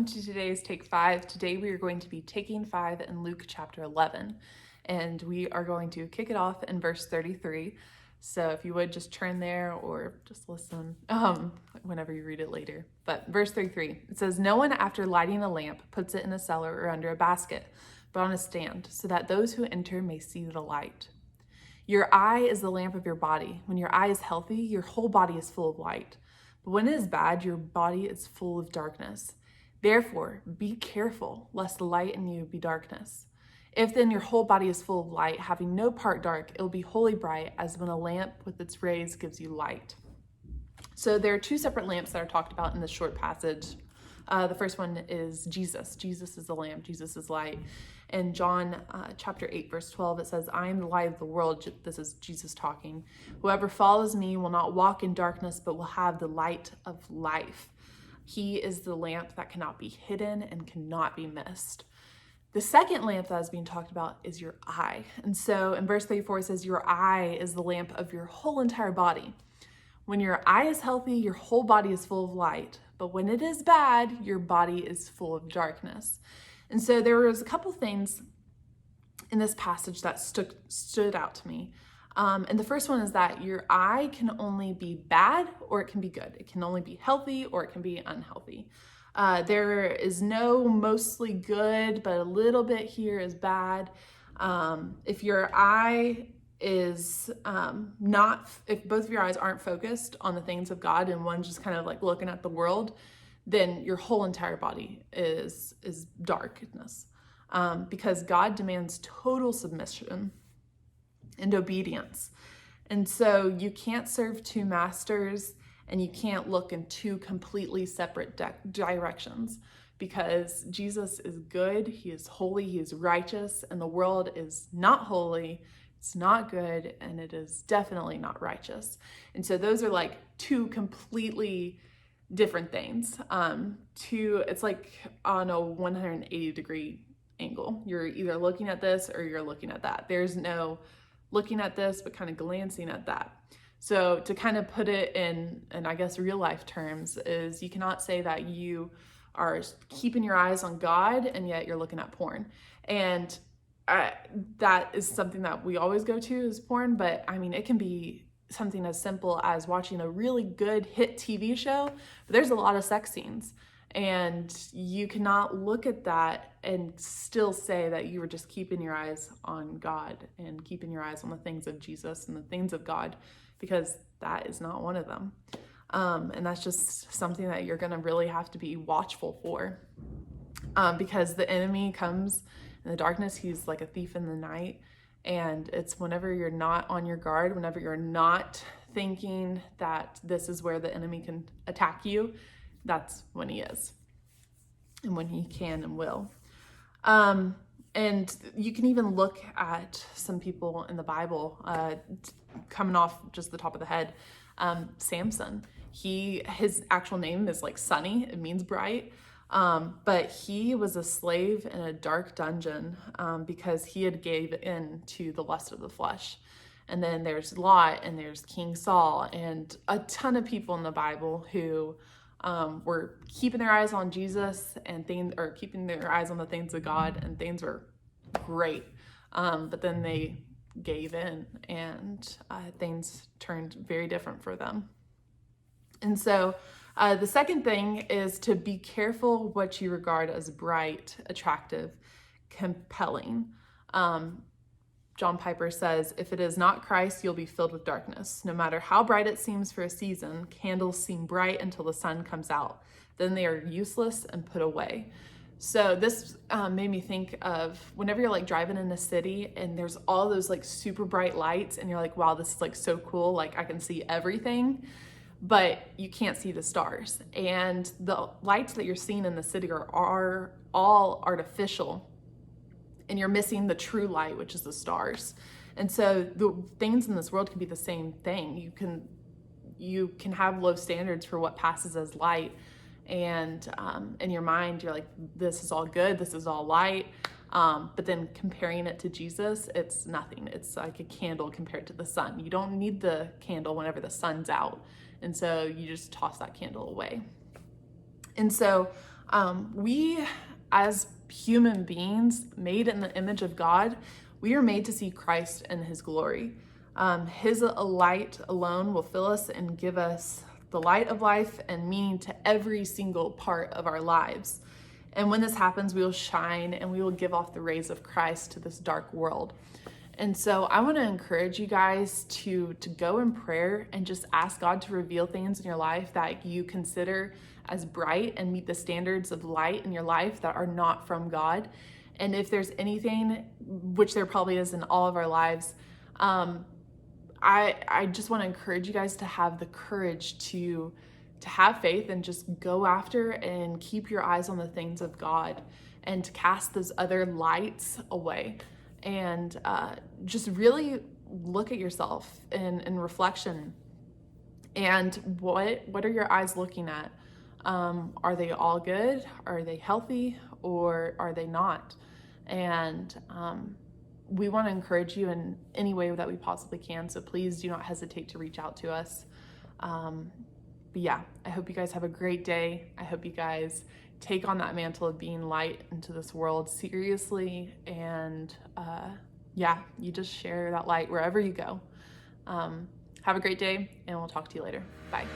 welcome to today's Take 5. Today we are going to be taking 5 in Luke chapter 11, and we are going to kick it off in verse 33. So if you would just turn there or just listen whenever you read it later. But verse 33, it says, "No one after lighting a lamp puts it in a cellar or under a basket, but on a stand, so that those who enter may see the light. Your eye is the lamp of your body. When your eye is healthy, your whole body is full of light. But when it is bad, your body is full of darkness. Therefore, be careful, lest the light in you be darkness. If then your whole body is full of light, having no part dark, it will be wholly bright, as when a lamp with its rays gives you light." So there are two separate lamps that are talked about in this short passage. The first one is Jesus. Jesus is the lamp. Jesus is light. In John chapter 8, verse 12, it says, "I am the light of the world." This is Jesus talking. "Whoever follows me will not walk in darkness, but will have the light of life." He is the lamp that cannot be hidden and cannot be missed. The second lamp that is being talked about is your eye. And so in verse 34, it says, "Your eye is the lamp of your whole entire body." When your eye is healthy, your whole body is full of light. But when it is bad, your body is full of darkness. And so there was a couple things in this passage that stood out to me. And the first one is that your eye can only be bad or it can be good. It can only be healthy or it can be unhealthy. There is no mostly good, but a little bit here is bad. If your eye is if both of your eyes aren't focused on the things of God and one's just kind of like looking at the world, then your whole entire body is darkness. Because God demands total submission and obedience. And so you can't serve two masters and you can't look in two completely separate directions, because Jesus is good, he is holy, he is righteous, and the world is not holy, it's not good, and it is definitely not righteous. And so those are like two completely different things. It's like on a 180-degree angle. You're either looking at this or you're looking at that. There's no looking at this but kind of glancing at that. So to kind of put it in I guess real life terms, is you cannot say that you are keeping your eyes on God and yet you're looking at porn. And that is something that we always go to is porn, but I mean, it can be something as simple as watching a really good hit TV show, but there's a lot of sex scenes, and you cannot look at that and still say that you were just keeping your eyes on God and keeping your eyes on the things of Jesus and the things of God, because that is not one of them. And that's just something that you're gonna really have to be watchful for, because the enemy comes in the darkness. He's like a thief in the night, and it's whenever you're not on your guard, whenever you're not thinking that this is where the enemy can attack you, that's when he is and when he can and will. And you can even look at some people in the Bible, coming off just the top of the head. Samson, his actual name is like Sunny, it means bright. But he was a slave in a dark dungeon because he had gave in to the lust of the flesh. And then there's Lot and there's King Saul and a ton of people in the Bible who were keeping their eyes on Jesus and keeping their eyes on the things of God, and things were great. But then they gave in and things turned very different for them. And so the second thing is to be careful what you regard as bright, attractive, compelling. John Piper says, "If it is not Christ, you'll be filled with darkness. No matter how bright it seems for a season, candles seem bright until the sun comes out. Then they are useless and put away." So this made me think of whenever you're like driving in a city and there's all those like super bright lights and you're like, wow, this is like so cool. Like I can see everything, but you can't see the stars. And the lights that you're seeing in the city are all artificial, and you're missing the true light, which is the stars. And so the things in this world can be the same thing. You can have low standards for what passes as light, and in your mind you're like, this is all good, this is all light, but then comparing it to Jesus, it's nothing. It's like a candle compared to the sun. You don't need the candle whenever the sun's out, and so you just toss that candle away. And so We, as human beings made in the image of God, we are made to see Christ in his glory. His light alone will fill us and give us the light of life and meaning to every single part of our lives. And when this happens, we will shine and we will give off the rays of Christ to this dark world. And so I want to encourage you guys to go in prayer and just ask God to reveal things in your life that you consider as bright and meet the standards of light in your life that are not from God. And if there's anything, which there probably is in all of our lives, I just want to encourage you guys to have the courage to have faith and just go after and keep your eyes on the things of God and to cast those other lights away. And just really look at yourself in reflection. And what are your eyes looking at? Are they all good? Are they healthy? Or are they not? And we want to encourage you in any way that we possibly can. So please do not hesitate to reach out to us. But yeah, I hope you guys have a great day. I hope you guys take on that mantle of being light into this world seriously. And yeah, you just share that light wherever you go. Have a great day, and we'll talk to you later. Bye.